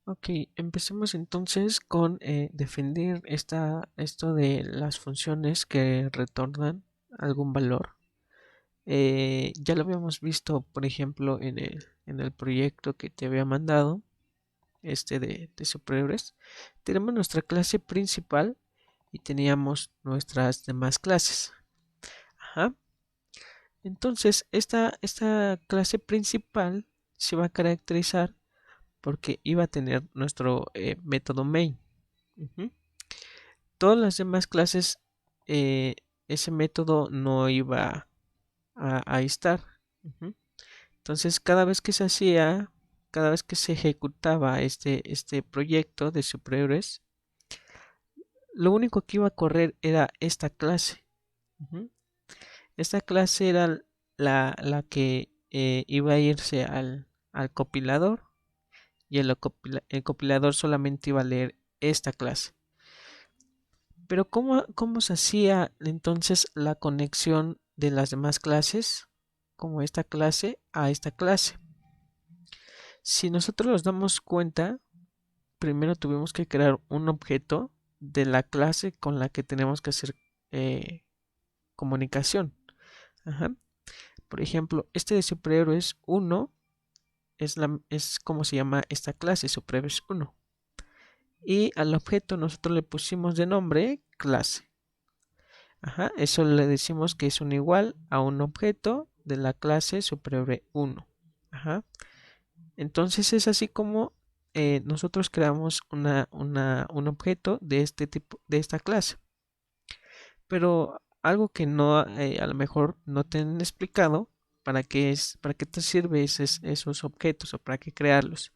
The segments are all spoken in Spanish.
Ok, empecemos entonces con definir esto de las funciones que retornan algún valor. Ya lo habíamos visto, por ejemplo, en el proyecto que te había mandado, de superhéroes. Tenemos nuestra clase principal y teníamos nuestras demás clases. Ajá. Entonces, esta clase principal se va a caracterizar porque iba a tener nuestro método main. Ujú. Todas las demás clases, eh, ese método no iba a estar. Ujú. Entonces, cada vez que se ejecutaba este proyecto de superhéroes, lo único que iba a correr era esta clase. Ujú. Esta clase era la que iba a irse al compilador y el compilador solamente iba a leer esta clase. Pero ¿cómo se hacía entonces la conexión de las demás clases, como esta clase, a esta clase? Si nosotros nos damos cuenta, primero tuvimos que crear un objeto de la clase con la que tenemos que hacer eh, comunicación. Ajá. Por ejemplo, este de superhéroes 1 es como se llama esta clase, superhéroes 1. Y al objeto nosotros le pusimos de nombre clase. Ajá, eso le decimos que es un igual a un objeto de la clase superhéroe 1. Ajá. Entonces es así como nosotros creamos un objeto de este tipo, de esta clase. Pero algo que no, a lo mejor no te han explicado, para qué te sirve esos objetos o para qué crearlos.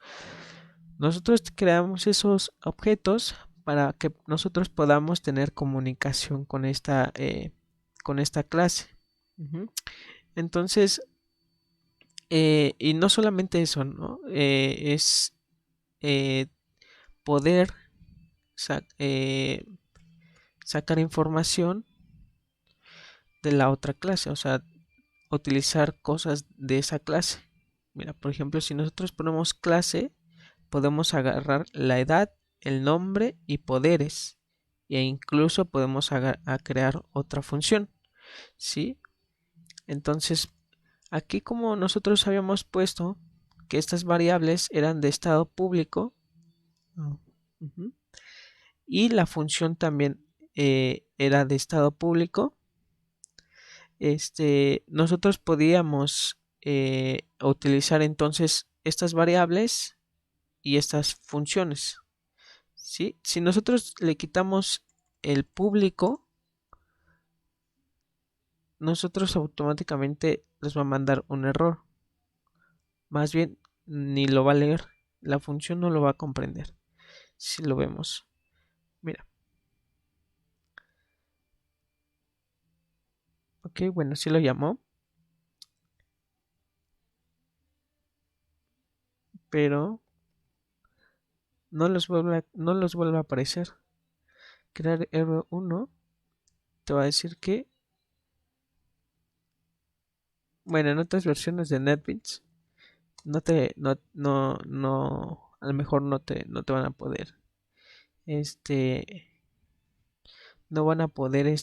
Nosotros creamos esos objetos para que nosotros podamos tener comunicación con esta clase. Ujú. Entonces, y no solamente eso, ¿no? Es eh, poder sa- eh, sacar información de la otra clase, o sea, utilizar cosas de esa clase. Mira, por ejemplo, si nosotros ponemos clase, podemos agarrar la edad, el nombre y poderes. E incluso podemos a crear otra función, ¿sí? Entonces, aquí como nosotros habíamos puesto que estas variables eran de estado público, ujú, y la función también era de estado público, nosotros podíamos utilizar entonces estas variables y estas funciones, ¿sí? Si nosotros le quitamos el público, nosotros automáticamente les va a mandar un error. Más bien, ni lo va a leer. La función no lo va a comprender. Si lo vemos. Mira. Ok, bueno, sí lo llamó. Pero no los vuelve a aparecer. Crear error 1 te va a decir que, bueno, en otras versiones de NetBeans a lo mejor no te van a poder, este, no van a poder,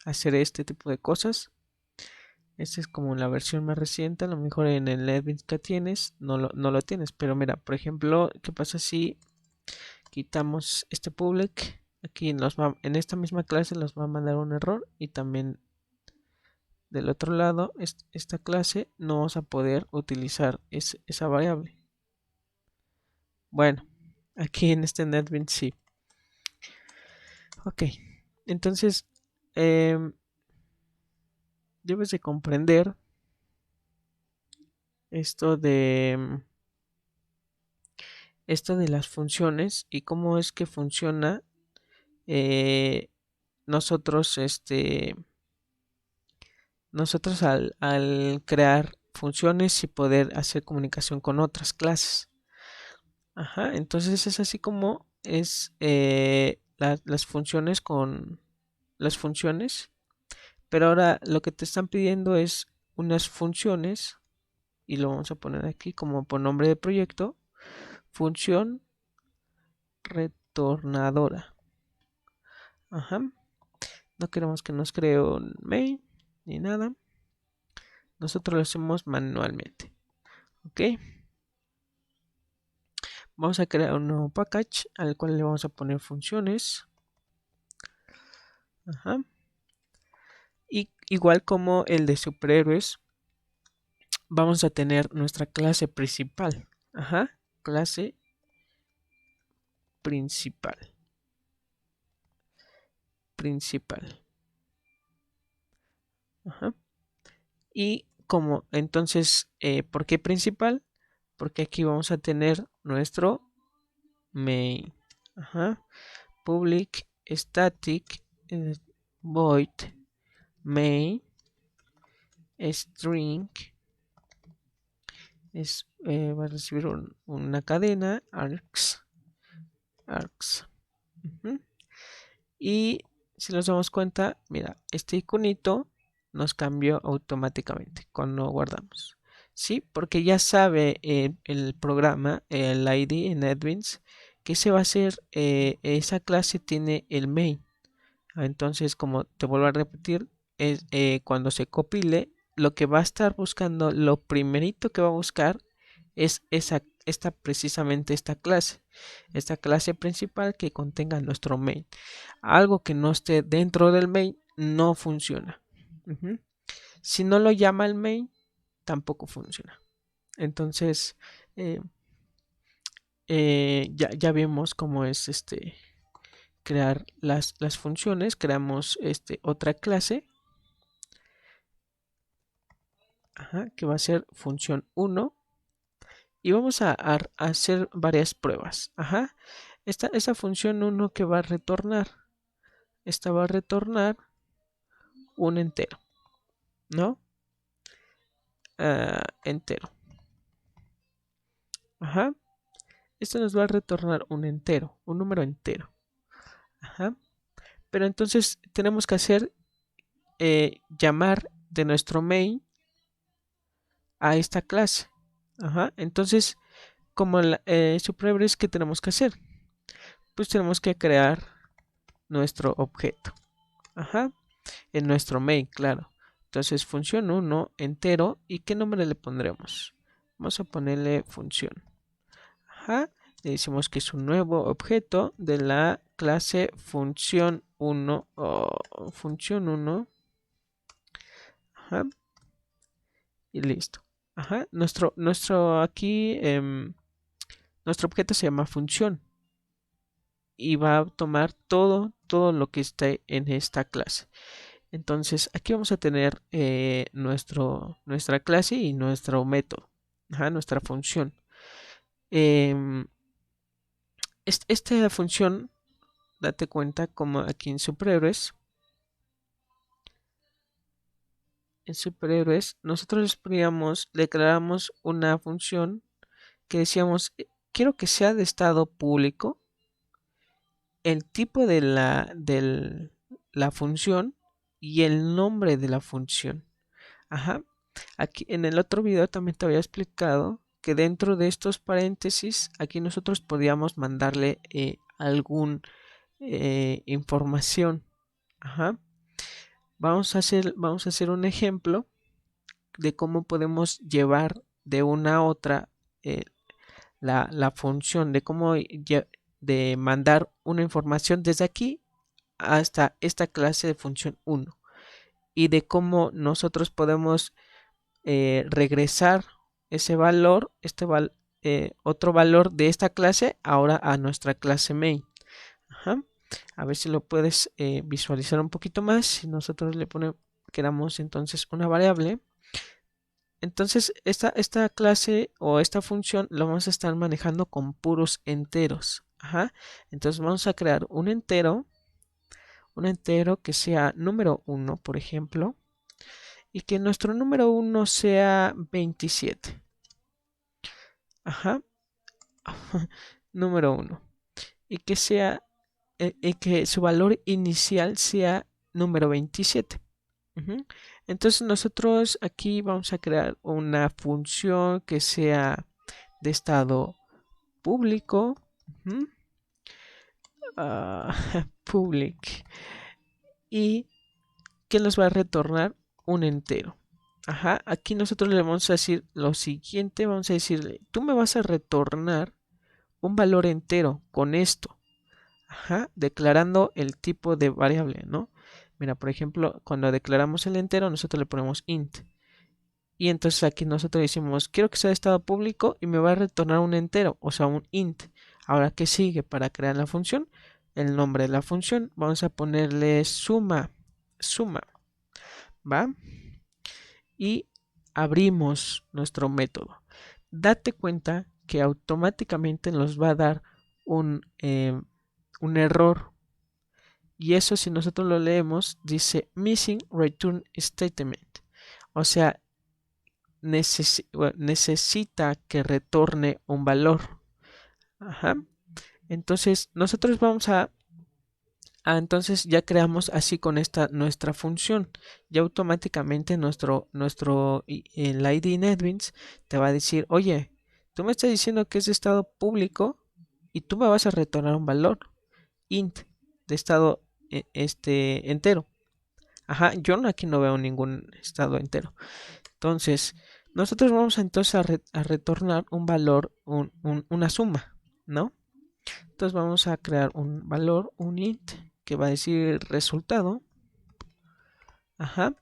hacer este tipo de cosas. Esta es como la versión más reciente, a lo mejor en el NetBeans que tienes no lo tienes, pero mira, por ejemplo, ¿qué pasa si quitamos este public? Aquí en esta misma clase nos va a mandar un error y también del otro lado, esta clase no vamos a poder utilizar esa variable. Bueno, aquí en este NetBeans sí. Ok, entonces em, debes de comprender esto esto de las funciones y cómo es que funciona eh, nosotros, nosotros al crear funciones y poder hacer comunicación con otras clases. Ajá, entonces es así como es las funciones con las funciones, pero ahora lo que te están pidiendo es unas funciones y lo vamos a poner aquí como por nombre de proyecto, función retornadora. Ajá. No queremos que nos cree un main ni nada. Nosotros lo hacemos manualmente. Ok. Vamos a crear un nuevo package al cual le vamos a poner funciones. Ajá. Y igual como el de superhéroes, vamos a tener nuestra clase principal. Ajá. Clase principal. Ajá. Y como entonces, ¿por qué principal? Porque aquí vamos a tener nuestro main. Ajá. Public static void main string va a recibir una cadena args. Uh-huh. Y si nos damos cuenta, mira, este iconito nos cambió automáticamente cuando guardamos. ¿Sí? Porque ya sabe el programa, el ID en NetBeans, que se va a hacer, esa clase tiene el main. Entonces, como te vuelvo a repetir, es, cuando se compile, lo que va a estar buscando, lo primerito que va a buscar es precisamente esta clase principal que contenga nuestro main. Algo que no esté dentro del main no funciona. Uh-huh. Si no lo llama el main, tampoco funciona. Entonces, ya vimos cómo es crear las funciones. Creamos otra clase, ajá, que va a ser función 1 y vamos a hacer varias pruebas. Ajá. Esta función 1 que va a retornar, esta va a retornar un entero, ¿no? Entero. Ajá. Esto nos va a retornar un entero, un número entero. Ajá. Pero entonces tenemos que hacer llamar de nuestro main a esta clase. Ajá. Entonces, como superhéroes, ¿qué tenemos que hacer? Pues tenemos que crear nuestro objeto. Ajá. En nuestro main, claro. Entonces, función 1 entero. ¿Y qué nombre le pondremos? Vamos a ponerle función. Ajá. Le decimos que es un nuevo objeto de la clase función 1 o función 1. Ajá. Y listo. Ajá. Nuestro aquí, nuestro objeto se llama función y va a tomar todo lo que esté en esta clase. Entonces aquí vamos a tener nuestra clase y nuestro método, ajá, nuestra función. Esta función, date cuenta como aquí en superhéroes, nosotros declaramos una función que decíamos, quiero que sea de estado público el tipo de la función y el nombre de la función. Ajá. Aquí en el otro video también te había explicado que dentro de estos paréntesis, aquí nosotros podíamos mandarle algún información. Ajá. Vamos a hacer un ejemplo de cómo podemos llevar de una a otra la función, de cómo de mandar una información desde aquí hasta esta clase de función 1 y de cómo nosotros podemos regresar ese valor, otro valor de esta clase ahora a nuestra clase main. Ajá. A ver si lo puedes visualizar un poquito más. Si nosotros le queramos entonces una variable, entonces esta clase o esta función la vamos a estar manejando con puros enteros. Ajá. Entonces vamos a crear un entero que sea número 1, por ejemplo, y que nuestro número 1 sea 27. Ajá. Número 1. Y que sea, que su valor inicial sea número 27. Entonces nosotros aquí vamos a crear una función que sea de estado público, public, y que nos va a retornar un entero. Ajá, aquí nosotros le vamos a decir lo siguiente, vamos a decirle, tú me vas a retornar un valor entero con esto. Ajá, declarando el tipo de variable, ¿no? Mira, por ejemplo, cuando declaramos el entero, nosotros le ponemos int. Y entonces aquí nosotros decimos, quiero que sea de estado público y me va a retornar un entero, o sea, un int. Ahora, ¿qué sigue para crear la función? El nombre de la función, vamos a ponerle suma, ¿va? Y abrimos nuestro método. Date cuenta que automáticamente nos va a dar un error. Y eso, si nosotros lo leemos, dice missing return statement. O sea, necesita que retorne un valor. Ajá. Entonces, nosotros vamos entonces ya creamos así con esta nuestra función. Ya automáticamente el ID NetBeans te va a decir, oye, tú me estás diciendo que es de estado público y tú me vas a retornar un valor int de estado entero. Ajá, yo aquí no veo ningún estado entero. Entonces, nosotros vamos entonces a retornar un valor, una suma, ¿no? Entonces vamos a crear un valor, un int, que va a decir resultado. Ajá.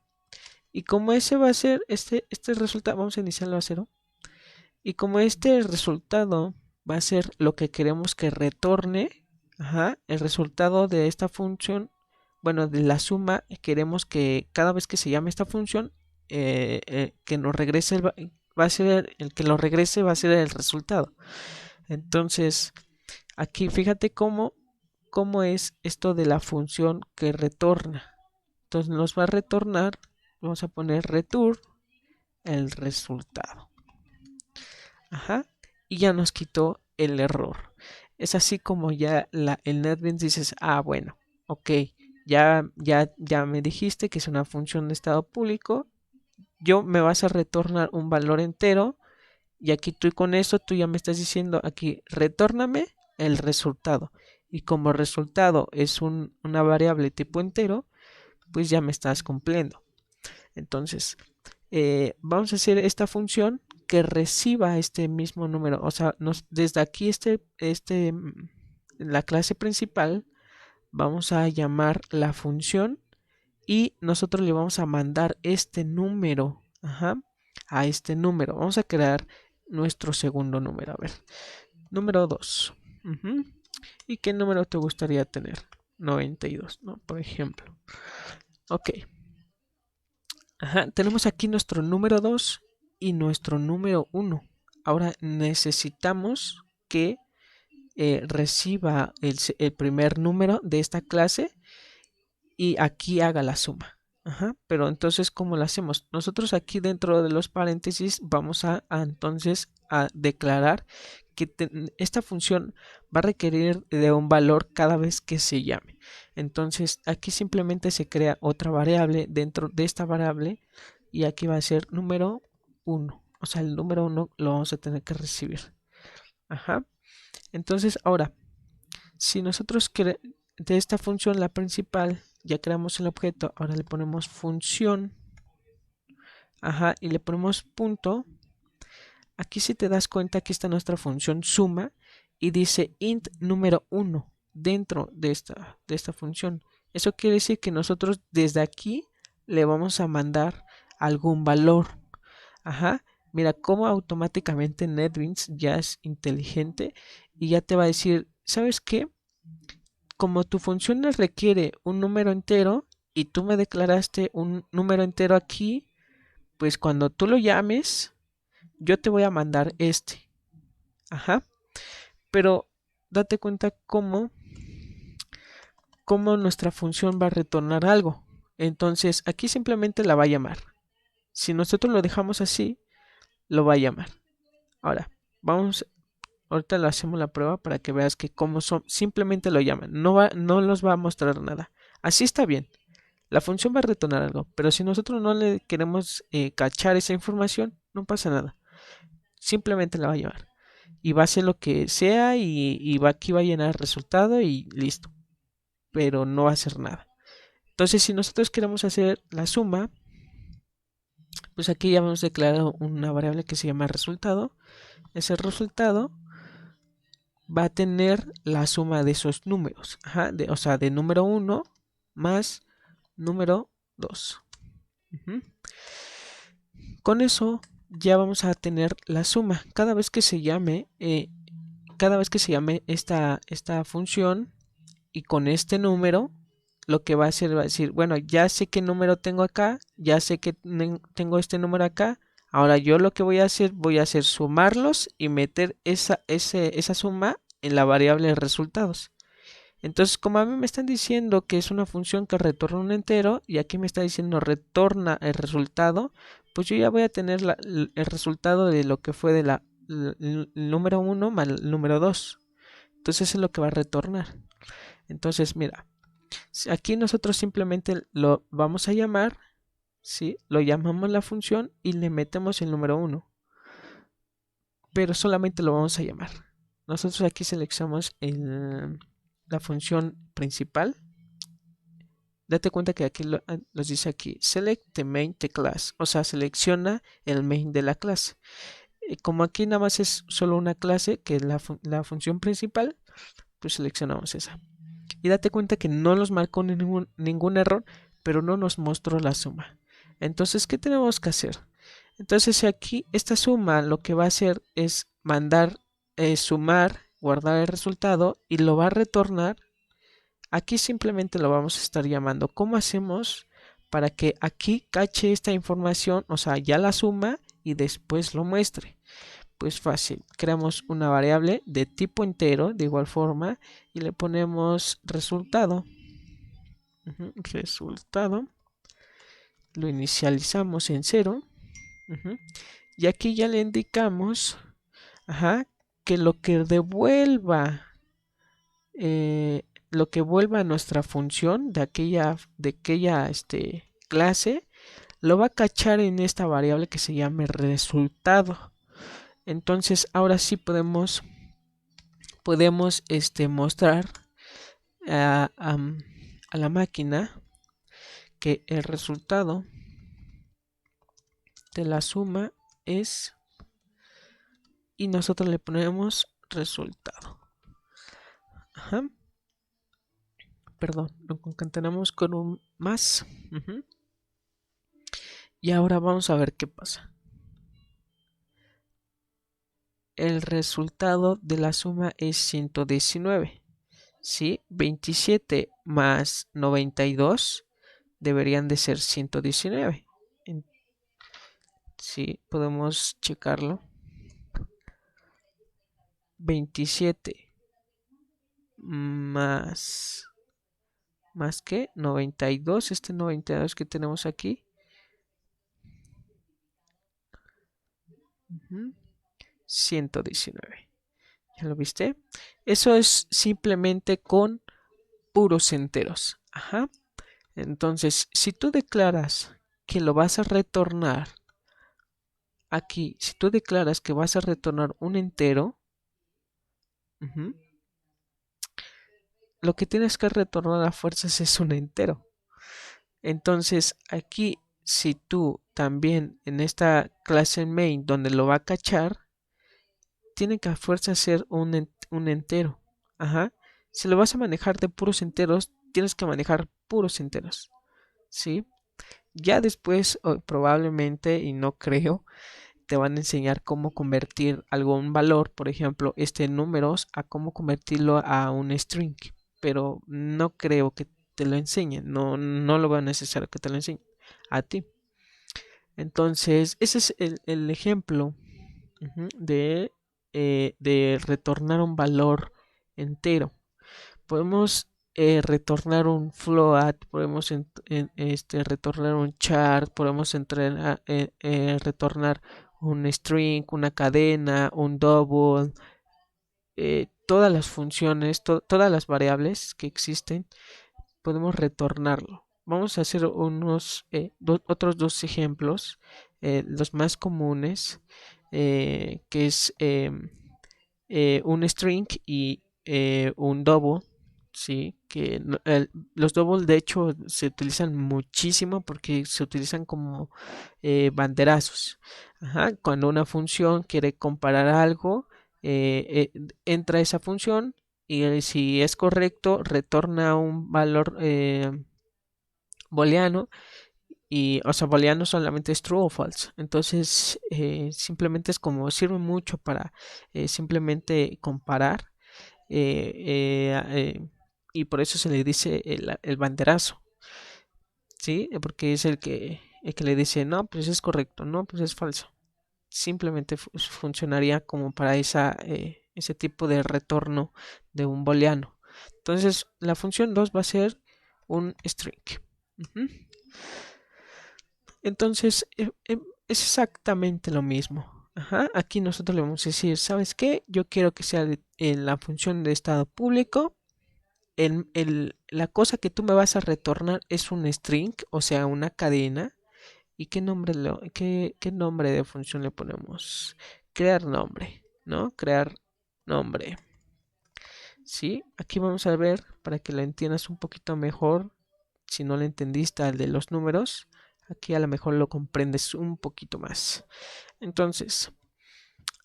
Y como ese va a ser, este resultado, vamos a iniciarlo a 0. Y como este resultado va a ser lo que queremos que retorne, ajá, el resultado de esta función, bueno, de la suma, queremos que cada vez que se llame esta función, que nos regrese, va a ser el que lo regrese, va a ser el resultado. Entonces, aquí fíjate cómo es esto de la función que retorna. Entonces nos va a retornar, vamos a poner return el resultado. Ajá. Y ya nos quitó el error. Es así como ya el NetBeans dices, bueno, ok, ya me dijiste que es una función de estado público. Yo me vas a retornar un valor entero. Y aquí tú con eso, tú ya me estás diciendo aquí, retórname el resultado. Y como resultado es una variable tipo entero, pues ya me estás cumpliendo. Entonces, vamos a hacer esta función que reciba este mismo número. O sea, desde aquí la clase principal, vamos a llamar la función y nosotros le vamos a mandar este número, a este número. Vamos a crear nuestro segundo número. A ver, número 2. ¿Y qué número te gustaría tener? 92, ¿no? Por ejemplo. Ok. Tenemos aquí nuestro número 2 y nuestro número 1. Ahora necesitamos que reciba el primer número de esta clase y aquí haga la suma. Pero entonces, ¿cómo lo hacemos? Nosotros aquí dentro de los paréntesis vamos entonces a declarar que esta función va a requerir de un valor cada vez que se llame. Entonces, aquí simplemente se crea otra variable dentro de esta variable y aquí va a ser número 1. O sea, el número 1 lo vamos a tener que recibir. Entonces, ahora, si nosotros de esta función, la principal, ya creamos el objeto, ahora le ponemos función, y le ponemos punto. Aquí si te das cuenta, aquí está nuestra función suma y dice int número 1 dentro de esta función. Eso quiere decir que nosotros desde aquí le vamos a mandar algún valor. Mira cómo automáticamente NetBeans ya es inteligente y ya te va a decir, ¿sabes qué? Como tu función requiere un número entero y tú me declaraste un número entero aquí, pues cuando tú lo llames, yo te voy a mandar este. Pero date cuenta cómo nuestra función va a retornar algo. Entonces aquí simplemente la va a llamar. Si nosotros lo dejamos así, lo va a llamar. Ahora, ahorita le hacemos la prueba para que veas que simplemente lo llaman. No nos va a mostrar nada. Así está bien. La función va a retornar algo, pero si nosotros no le queremos cachar esa información, no pasa nada. Simplemente la va a llamar. y va a hacer lo que sea y aquí va a llenar el resultado y listo, pero no va a hacer nada. Entonces, si nosotros queremos hacer la suma, pues aquí ya hemos declarado una variable que se llama resultado. Ese resultado va a tener la suma de esos números, ajá, o sea, de número 1 más número 2. Con eso ya vamos a tener la suma. Cada vez que se llame esta función y con este número, lo que va a hacer va a decir, bueno, ya sé qué número tengo acá, ya sé que tengo este número acá. Ahora yo lo que voy a hacer sumarlos y meter esa suma en la variable resultados. Entonces, como a mí me están diciendo que es una función que retorna un entero y aquí me está diciendo retorna el resultado, pues yo ya voy a tener el resultado de lo que fue de el número 1 más el número 2. Entonces es lo que va a retornar. Entonces, mira, aquí nosotros simplemente lo vamos a llamar, ¿sí? Lo llamamos la función y le metemos el número 1. Pero solamente lo vamos a llamar. Nosotros aquí seleccionamos la función principal. Date cuenta que aquí nos dice aquí, select the main the class, o sea, selecciona el main de la clase. Como aquí nada más es solo una clase, que es la función principal, pues seleccionamos esa. Y date cuenta que no nos marcó ningún error, pero no nos mostró la suma. Entonces, ¿qué tenemos que hacer? Entonces aquí esta suma lo que va a hacer es mandar, sumar, guardar el resultado y lo va a retornar. Aquí simplemente lo vamos a estar llamando. ¿Cómo hacemos para que aquí cache esta información? O sea, ya la suma y después lo muestre. Pues fácil, creamos una variable de tipo entero de igual forma y le ponemos resultado. Resultado. Lo inicializamos en 0. Y aquí ya le indicamos, que lo que devuelva lo que vuelva a nuestra función de aquella clase, lo va a cachar en esta variable que se llame resultado. Entonces ahora sí podemos mostrar a la máquina que el resultado de la suma es, y nosotros le ponemos resultado. Perdón, lo concatenamos con un más. Y ahora vamos a ver qué pasa. El resultado de la suma es 119. ¿Sí? 27 más 92 deberían de ser 119. Sí, podemos checarlo. 27 más que 92, este 92 que tenemos aquí. 119. ¿Ya lo viste? Eso es simplemente con puros enteros. Entonces, si tú declaras que lo vas a retornar aquí, si tú declaras que vas a retornar un entero, lo que tienes que retornar a fuerzas es un entero. Entonces, aquí, si tú también en esta clase main donde lo va a cachar, tiene que a fuerza ser un entero. Si lo vas a manejar de puros enteros, tienes que manejar puros enteros. ¿Sí? Ya después, probablemente, y no creo, te van a enseñar cómo convertir algún valor, por ejemplo, números, a cómo convertirlo a un string. Pero no creo que te lo enseñen. No lo veo necesario que te lo enseñen a ti. Entonces, ese es el ejemplo de retornar un valor entero. Podemos retornar un float, podemos retornar un chart, podemos retornar un string, una cadena, un double, todas las funciones, todas las variables que existen, podemos retornarlo. Vamos a hacer otros dos ejemplos, los más comunes, que es un string y un double, ¿sí? Los double de hecho se utilizan muchísimo porque se utilizan como banderazos. Ajá, cuando una función quiere comparar algo, entra esa función y si es correcto, retorna un valor booleano y, o sea, booleano solamente es true o false. Entonces, simplemente es como sirve mucho para simplemente comparar y por eso se le dice el banderazo, ¿sí? Porque es el que le dice, no, pues es correcto, no, pues es falso. Simplemente funcionaría como para ese tipo de retorno de un booleano. Entonces, la función 2 va a ser un string. Ujú. Entonces, es exactamente lo mismo. Ajá, aquí nosotros le vamos a decir, ¿sabes qué? Yo quiero que sea en la función de estado público. La cosa que tú me vas a retornar es un string, o sea, una cadena. ¿Y qué nombre de función le ponemos? Crear nombre, ¿no? Crear nombre. Sí, aquí vamos a ver para que lo entiendas un poquito mejor. Si no le entendiste al de los números, aquí a lo mejor lo comprendes un poquito más. Entonces,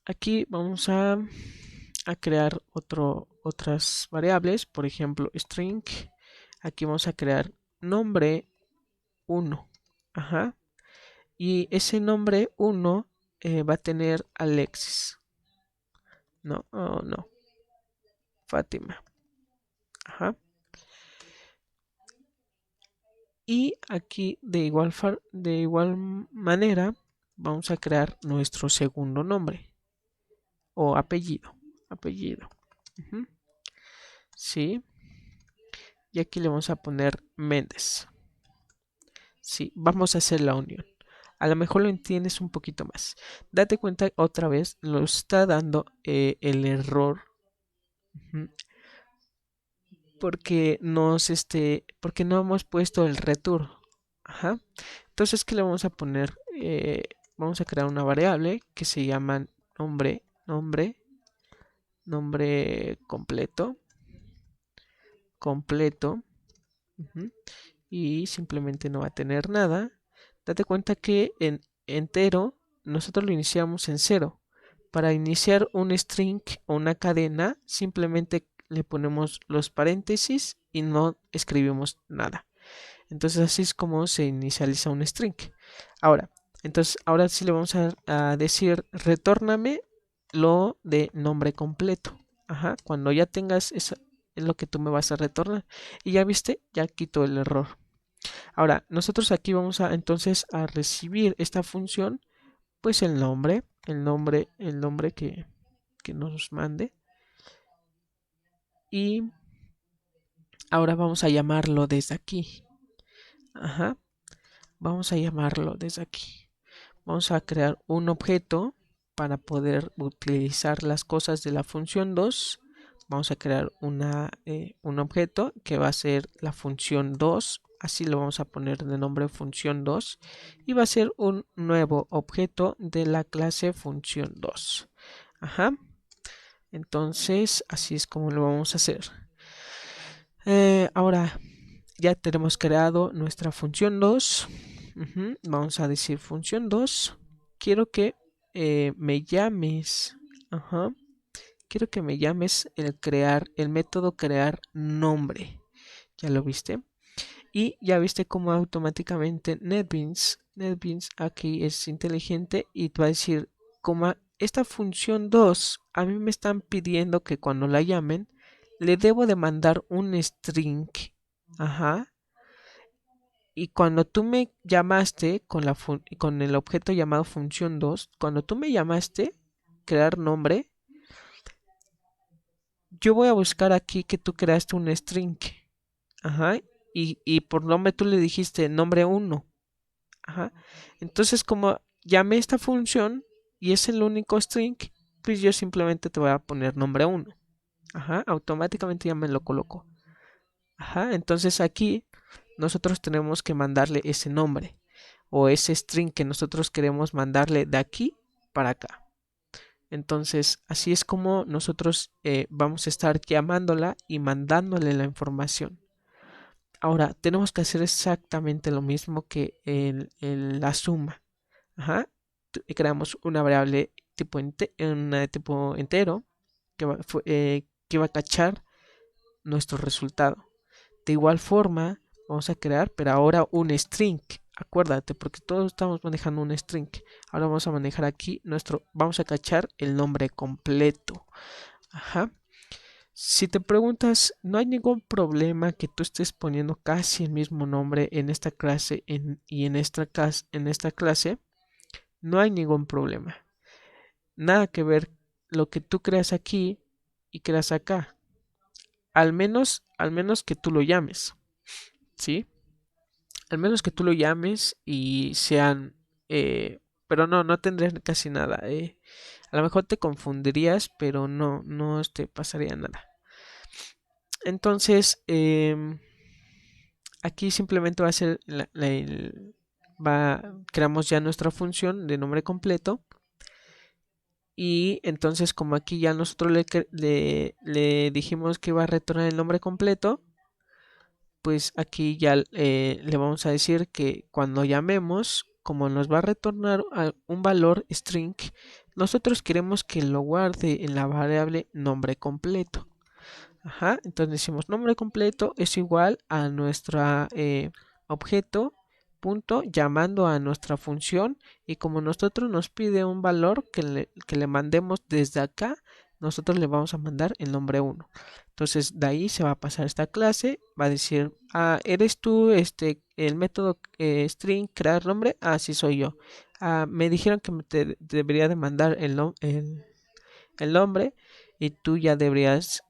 aquí vamos a crear otras variables, por ejemplo, string. Aquí vamos a crear nombre 1. Ajá. Y ese nombre 1 va a tener Alexis. No, oh, no, Fátima. Ajá. Y aquí de igual manera vamos a crear nuestro segundo nombre o apellido. Apellido. Ujú. Sí. Y aquí le vamos a poner Méndez. Sí, vamos a hacer la unión. A lo mejor lo entiendes un poquito más. Date cuenta otra vez, lo está dando el error. Ujú, porque no hemos puesto el return. Ajá. Entonces, ¿qué le vamos a poner? Vamos a crear una variable que se llama nombre completo. Ujú, y simplemente no va a tener nada. Date cuenta que en entero nosotros lo iniciamos en cero. Para iniciar un string o una cadena, simplemente le ponemos los paréntesis y no escribimos nada. Entonces así es como se inicializa un string. Ahora, ahora sí le vamos a decir, retórname lo de nombre completo. Ajá, cuando ya tengas eso, es lo que tú me vas a retornar. Y ya viste, ya quito el error. Ahora, nosotros aquí vamos a entonces a recibir esta función, pues el nombre que nos mande. Y ahora vamos a llamarlo desde aquí. Ajá, vamos a llamarlo desde aquí. Vamos a crear un objeto para poder utilizar las cosas de la función 2. Vamos a crear un objeto que va a ser la función 2. Así lo vamos a poner de nombre función 2. Y va a ser un nuevo objeto de la clase función 2. Ajá. Entonces, así es como lo vamos a hacer. Ahora ya tenemos creado nuestra función 2. Vamos a decir función 2. Quiero que me llames. Ajá. Quiero que me llames el método crear nombre. ¿Ya lo viste? Y ya viste cómo automáticamente NetBeans aquí es inteligente y te va a decir, como esta función 2 a mí me están pidiendo que cuando la llamen, le debo de mandar un string. Ajá. Y cuando tú me llamaste con el objeto llamado función 2, cuando tú me llamaste, crear nombre, yo voy a buscar aquí que tú creaste un string. Ajá. Y por nombre tú le dijiste nombre 1. Ajá. Entonces, como llamé esta función y es el único string, pues yo simplemente te voy a poner nombre 1. Ajá. Automáticamente ya me lo coloco. Ajá. Entonces aquí nosotros tenemos que mandarle ese nombre o ese string que nosotros queremos mandarle de aquí para acá. Entonces, así es como nosotros vamos a estar llamándola y mandándole la información. Ahora, tenemos que hacer exactamente lo mismo que en la suma. Ajá. Creamos una variable una de tipo entero que va a cachar nuestro resultado. De igual forma, vamos a crear, pero ahora un string. Acuérdate, porque todos estamos manejando un string. Ahora vamos a manejar aquí vamos a cachar el nombre completo. Ajá. Si te preguntas, no hay ningún problema que tú estés poniendo casi el mismo nombre en esta clase y en esta clase. No hay ningún problema. Nada que ver lo que tú creas aquí y creas acá. Al menos que tú lo llames, ¿sí? Al menos que tú lo llames y sean... pero no tendrías casi nada. A lo mejor te confundirías, pero no te pasaría nada. Entonces, aquí simplemente va a ser creamos ya nuestra función de nombre completo. Y entonces como aquí ya nosotros le dijimos que iba a retornar el nombre completo, pues aquí ya le vamos a decir que cuando llamemos, como nos va a retornar un valor string, nosotros queremos que lo guarde en la variable nombre completo. Ajá, entonces decimos nombre completo es igual a nuestro objeto punto llamando a nuestra función, y como nosotros nos pide un valor que le mandemos desde acá, nosotros le vamos a mandar el nombre 1. Entonces de ahí se va a pasar esta clase, va a decir, ¿eres tú el método string crear nombre? Sí soy yo. Me dijeron que debería de mandar el nombre, y tú deberías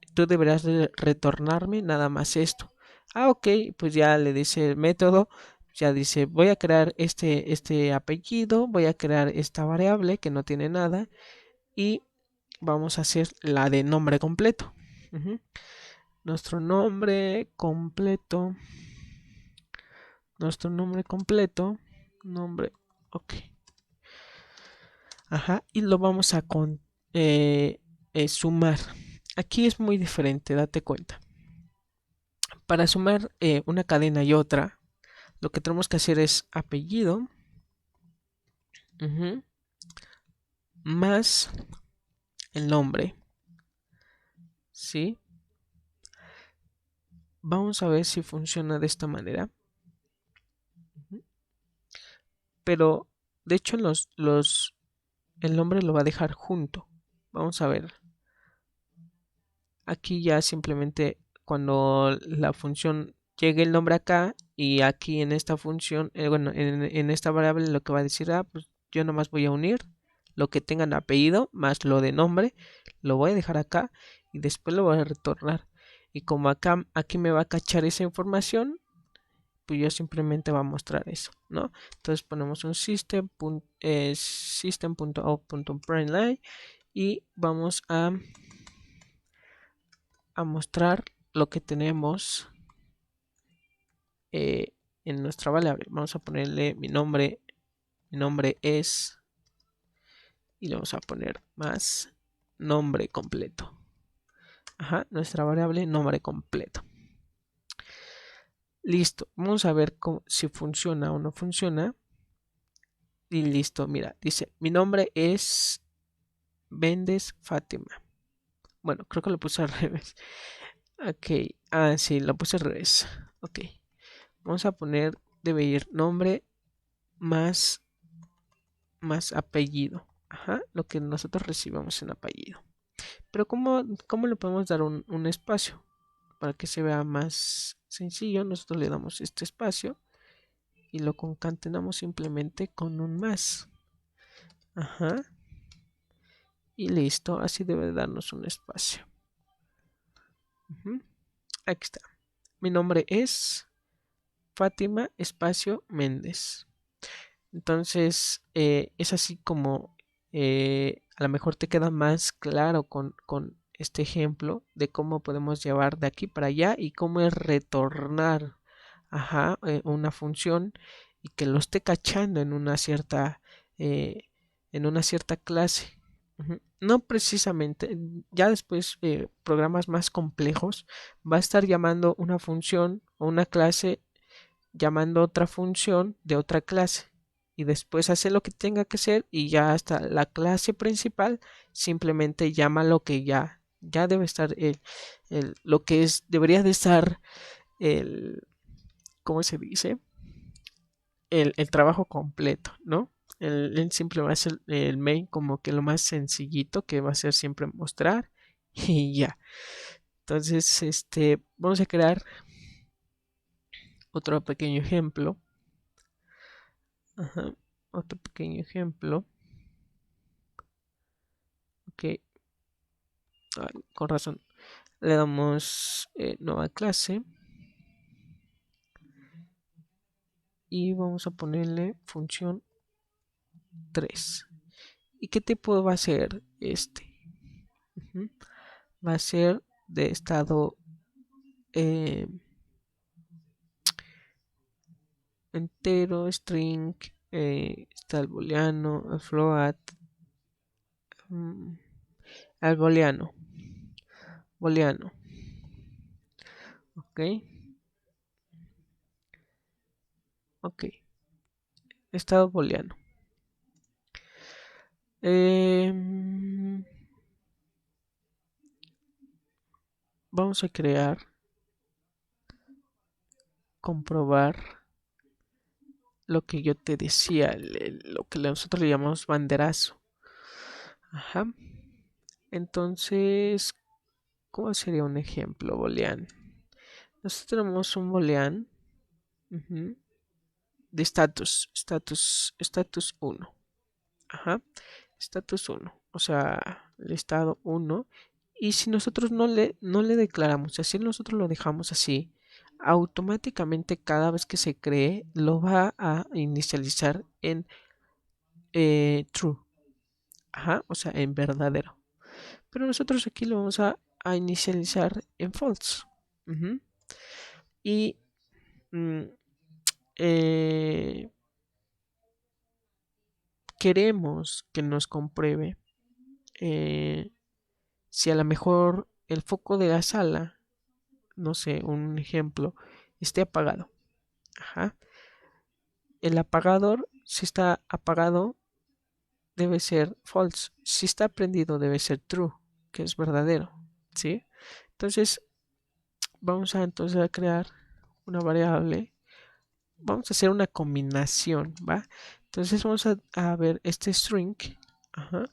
de retornarme nada más esto. Ok, pues ya le dice el método, ya dice, voy a crear este apellido, voy a crear esta variable que no tiene nada, y vamos a hacer la de nombre completo. Nuestro nombre completo, nombre, ok. Ajá, y lo vamos a sumar. Aquí es muy diferente, date cuenta. Para sumar una cadena y otra, lo que tenemos que hacer es apellido más el nombre, ¿sí? Vamos a ver si funciona de esta manera. Pero, de hecho, el nombre lo va a dejar junto. Vamos a ver. Aquí ya simplemente cuando la función llegue el nombre acá, y aquí en esta función, bueno, en esta variable lo que va a decir, pues yo nomás voy a unir lo que tengan apellido más lo de nombre, lo voy a dejar acá y después lo voy a retornar. Y como aquí me va a cachar esa información, pues yo simplemente va a mostrar eso, ¿no? Entonces ponemos un system.out.println y vamos a mostrar lo que tenemos en nuestra variable. Vamos a ponerle mi nombre es, y le vamos a poner más nombre completo. Ajá, nuestra variable nombre completo. Listo, vamos a ver si funciona o no funciona. Y listo, mira, dice, mi nombre es Vendes Fátima. Bueno, creo que lo puse al revés. Ok, sí, lo puse al revés. Ok, vamos a poner, debe ir nombre más apellido. Ajá, lo que nosotros recibamos en apellido. Pero ¿cómo le podemos dar un espacio? Para que se vea más sencillo, nosotros le damos este espacio y lo concatenamos simplemente con un más. Ajá. Y listo, así debe darnos un espacio. Aquí está. Mi nombre es Fátima Espacio Méndez. Entonces, es así como a lo mejor te queda más claro con este ejemplo de cómo podemos llevar de aquí para allá y cómo es retornar una función y que lo esté cachando eh, en una cierta clase. No precisamente, ya después programas más complejos va a estar llamando una función o una clase llamando otra función de otra clase y después hace lo que tenga que hacer y ya hasta la clase principal simplemente llama lo que ya debe estar lo que es debería de estar el ¿cómo se dice? El trabajo completo, ¿no? El simple va a ser el main como que lo más sencillito que va a ser siempre mostrar y ya. Entonces, vamos a crear otro pequeño ejemplo. Ajá, otro pequeño ejemplo. Ok, con razón. Le damos nueva clase y vamos a ponerle función 3. ¿Y qué tipo va a ser este? Va a ser de estado eh, entero, string, está el booleano, el float, mm, el booleano, ok, ok, estado booleano. Vamos a crear, comprobar lo que yo te decía, lo que nosotros le llamamos banderazo. Ajá. Entonces, ¿cómo sería un ejemplo booleano? Nosotros tenemos un booleano de status 1. Ajá. Status 1. O sea, el estado 1. Y si nosotros no le declaramos, si así nosotros lo dejamos así, automáticamente cada vez que se cree, lo va a inicializar en true. Ajá, o sea, en verdadero. Pero nosotros aquí lo vamos a inicializar en false. Y mm, eh, queremos que nos compruebe si a lo mejor el foco de la sala, no sé, un ejemplo, esté apagado. Ajá. El apagador, si está apagado, debe ser false. Si está prendido, debe ser true, que es verdadero. ¿Sí? Entonces, vamos a crear una variable. Vamos a hacer una combinación, ¿va? Entonces vamos a ver este string, ajá,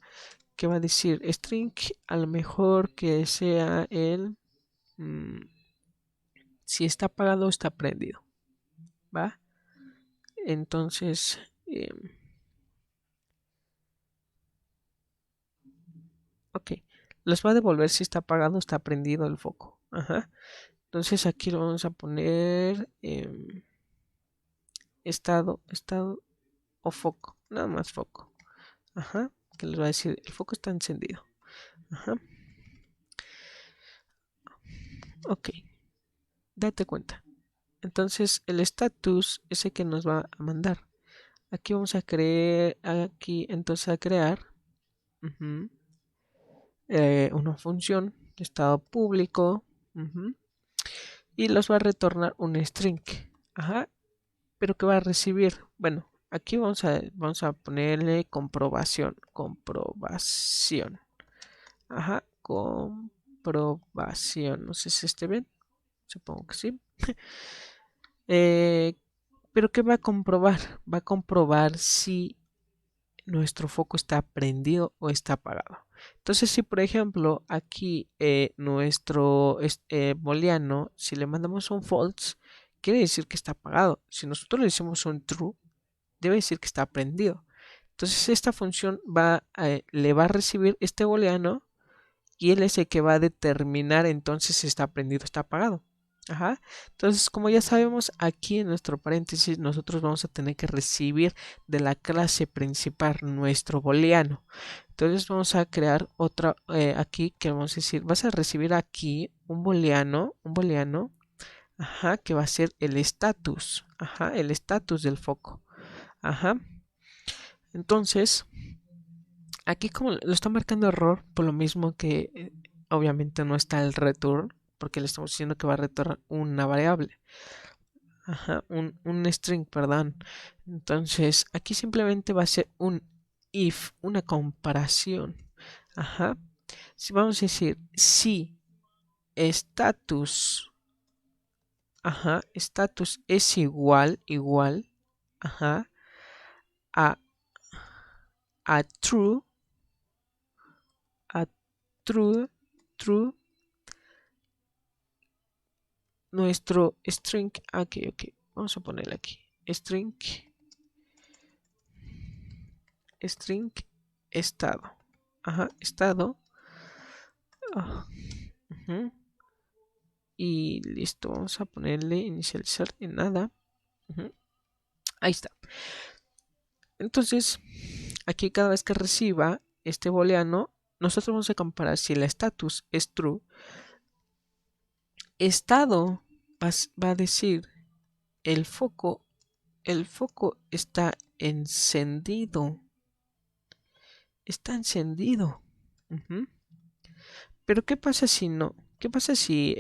que va a decir string, a lo mejor que sea mm, si está apagado o está prendido, ¿va? Entonces, ok, les va a devolver si está apagado o está prendido el foco, ajá. Entonces aquí lo vamos a poner estado o foco, nada más foco, ajá, que les va a decir el foco está encendido, ajá, ok, date cuenta. Entonces el status es el que nos va a mandar. Aquí vamos a crear, aquí entonces a crear ujú, una función de estado público ujú, y los va a retornar un string. Ajá, pero que va a recibir. Bueno, aquí vamos a ponerle comprobación. Ajá, comprobación. No sé si esté bien. Supongo que sí. Eh, pero ¿qué va a comprobar? Va a comprobar si nuestro foco está prendido o está apagado. Entonces, si por ejemplo aquí nuestro booleano, si le mandamos un false, quiere decir que está apagado. Si nosotros le decimos un true, debe decir que está prendido. Entonces, esta función le va a recibir este booleano y él es el que va a determinar entonces si está prendido o está apagado. Ajá. Entonces, como ya sabemos, aquí en nuestro paréntesis nosotros vamos a tener que recibir de la clase principal nuestro booleano. Entonces vamos a crear otra aquí que vamos a decir, vas a recibir aquí un booleano, ajá, que va a ser el estatus, ajá, el estatus del foco. Ajá. Entonces, Aquí como lo está marcando error, por lo mismo que obviamente no está el return, porque le estamos diciendo que va a retornar una variable. Ajá, un string, perdón. Entonces, aquí simplemente va a ser un if, una comparación. Ajá. Si vamos a decir si status, ajá, status es igual, ajá, a, a true, a true, true, nuestro string, ok, vamos a ponerle aquí, string estado, ajá, estado, ah, ujú, y listo, vamos a ponerle inicializar en nada, ujú, ahí está. Entonces, aquí cada vez que reciba este booleano, nosotros vamos a comparar si el status es true, estado va a decir el foco, está encendido, está encendido. Ujú. Pero ¿qué pasa si no? ¿Qué pasa si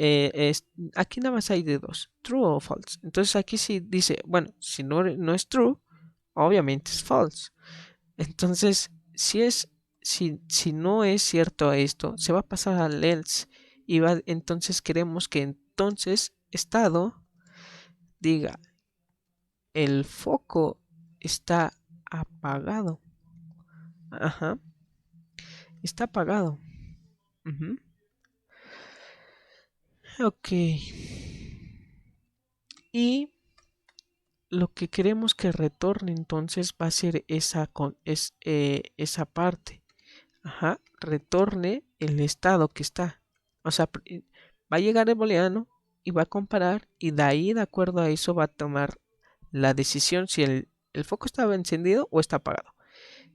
aquí nada más hay de dos, true o false? Entonces aquí sí dice, bueno, si no es true, obviamente es false. Entonces, si no es cierto esto, se va a pasar al else y entonces queremos que entonces estado diga el foco está apagado. Ajá, está apagado. Ujú. Ok. Y lo que queremos que retorne entonces va a ser esa parte. Ajá, retorne el estado que está. O sea, va a llegar el booleano y va a comparar y de ahí, de acuerdo a eso, va a tomar la decisión si el foco estaba encendido o está apagado.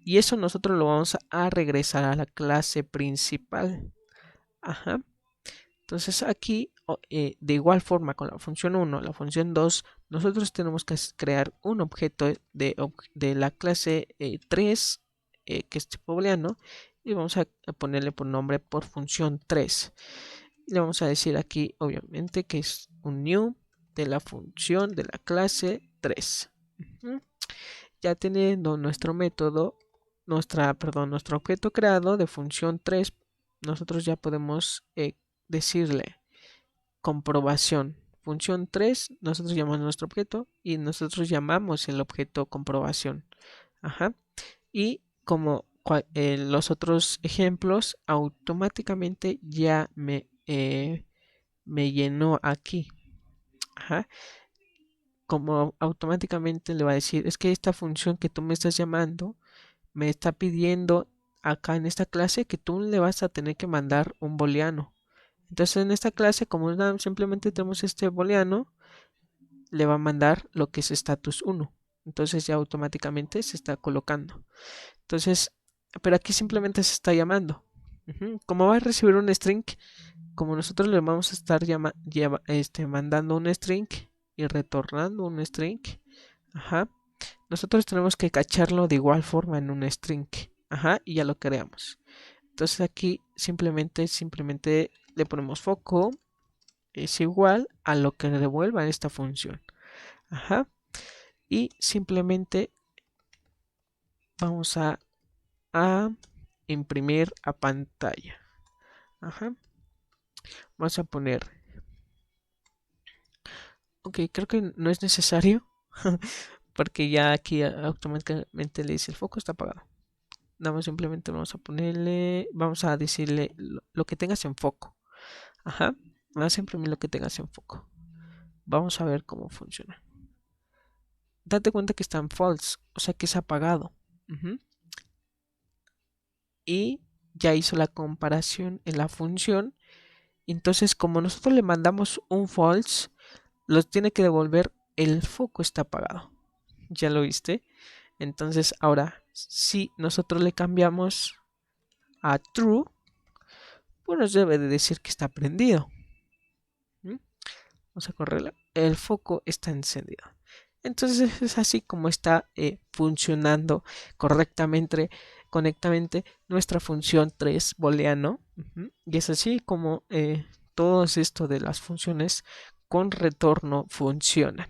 Y eso nosotros lo vamos a regresar a la clase principal. Ajá. Entonces aquí, de igual forma con la función 1, la función 2, nosotros tenemos que crear un objeto de la clase 3, que es tipo booleano, y vamos a ponerle por nombre por función 3. Y le vamos a decir aquí, obviamente, que es un new de la función de la clase 3. Ya teniendo nuestro método, nuestro objeto creado de función 3, nosotros ya podemos decirle comprobación. Función 3, nosotros llamamos nuestro objeto y nosotros llamamos el objeto comprobación. Ajá. Y como los otros ejemplos, automáticamente ya me llenó aquí. Ajá. Como automáticamente le va a decir, es que esta función que tú me estás llamando me está pidiendo acá en esta clase que tú le vas a tener que mandar un booleano. Entonces en esta clase, como simplemente tenemos este booleano, le va a mandar lo que es status 1. Entonces ya automáticamente se está colocando. Entonces, pero aquí simplemente se está llamando. Como va a recibir un string, como nosotros le vamos a estar mandando un string y retornando un string, ajá, nosotros tenemos que cacharlo de igual forma en un string, ajá, y ya lo creamos. Entonces aquí simplemente le ponemos foco es igual a lo que devuelva esta función. Ajá. Y simplemente vamos a imprimir a pantalla. Ajá. Vamos a poner. Ok, creo que no es necesario. Porque ya aquí automáticamente le dice el foco está apagado. Nada más simplemente vamos a ponerle. Vamos a decirle lo que tengas en foco. Ajá. Vamos a imprimir lo que tengas en foco. Vamos a ver cómo funciona. Date cuenta que está en false, o sea que es apagado. Y ya hizo la comparación en la función. Entonces, como nosotros le mandamos un false, los tiene que devolver el foco está apagado. ¿Ya lo viste? Entonces, ahora, si nosotros le cambiamos a true, pues nos debe de decir que está prendido. Vamos a correrla. El foco está encendido. Entonces es así como está funcionando correctamente conectamente nuestra función 3 booleano. Y es así como todo esto de las funciones con retorno funcionan.